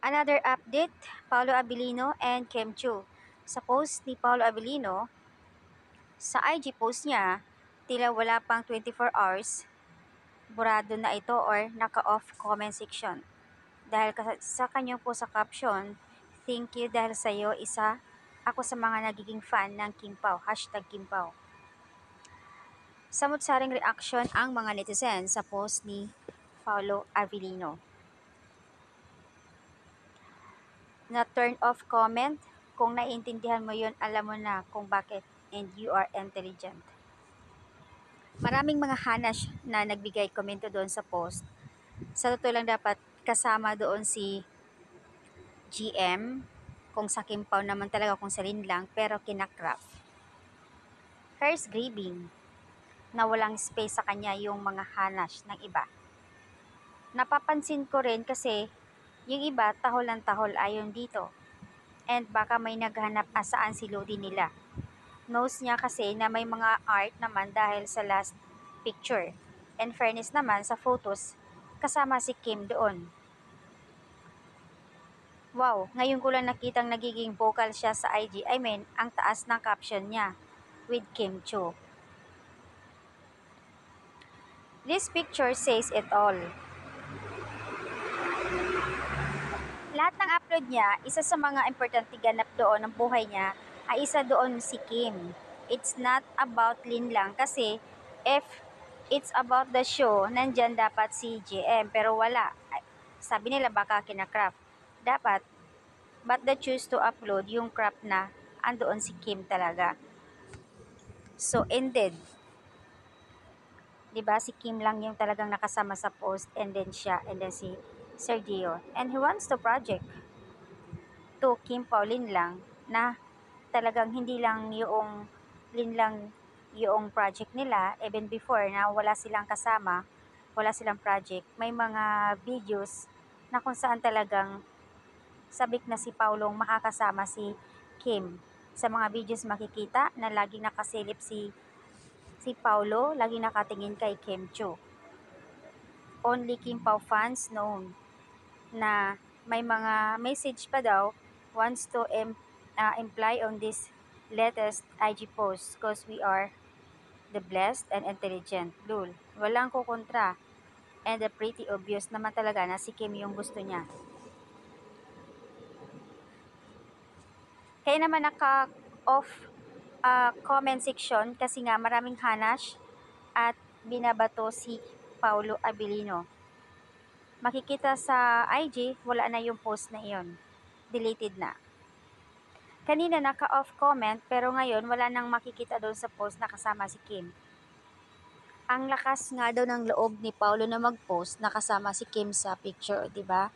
Another update, Paolo Abilino and Kim Chiu. Sa post ni Paolo Abilino, sa IG post niya, tila wala pang 24 hours, burado na ito or naka-off comment section. Dahil sa kanyang post sa caption, "Thank you dahil sa iyo, isa ako sa mga nagiging fan ng Kim Pao, #KimPao." Samot-saring reaction ang mga netizen sa post ni Paolo Abilino. Na turn off comment, kung naiintindihan mo yun, alam mo na kung bakit, and you are intelligent. Maraming mga hanash na nagbigay komento doon sa post. Sa totoo lang dapat kasama doon si GM, kung sa Kim Pao naman talaga kung salin lang, pero kinakrap. First grieving, na walang space sa kanya yung mga hanash ng iba. Napapansin ko rin kasi yung iba tahol ng tahol ayon dito. And baka may naghanap asaan si Lodi nila. Knows niya kasi na may mga art naman dahil sa last picture. And fairness naman sa photos, kasama si Kim doon. Wow, ngayon ko lang nakitang nagiging vocal siya sa IG. I mean, ang taas ng caption niya with Kim Chiu. This picture says it all. Lahat ng upload niya, isa sa mga importante ganap doon ng buhay niya, ay isa doon si Kim. It's not about Lin lang kasi if it's about the show, nandyan dapat si JM pero wala. Sabi nila baka kinakrap. Dapat, but the choose to upload yung crap na andoon si Kim talaga. So ended. 'Di ba si Kim lang yung talagang nakasama sa post and then siya and then si Sergio. And he wants to project to Kim Pauline lang na talagang hindi lang yung Lin lang yung project nila, even before na wala silang kasama, wala silang project, may mga videos na kung saan talagang sabik na si Paulong makakasama si Kim. Sa mga videos makikita na laging nakasilip si Paulo, laging nakatingin kay Kim Chiu. Only Kim Pao fans known na may mga message pa daw wants to imply on this latest IG post because we are the blessed and intelligent. Lul, walang kukontra. And the pretty obvious naman talaga na si Kim yung gusto niya. Kaya naman naka-off comment section kasi nga maraming hanash at binabato si Paulo Abilino. Makikita sa IG, wala na yung post na iyon. Deleted na. Kanina naka-off comment pero ngayon wala nang makikita doon sa post na kasama si Kim. Ang lakas nga daw ng loob ni Paulo na mag-post na kasama si Kim sa picture, 'di ba?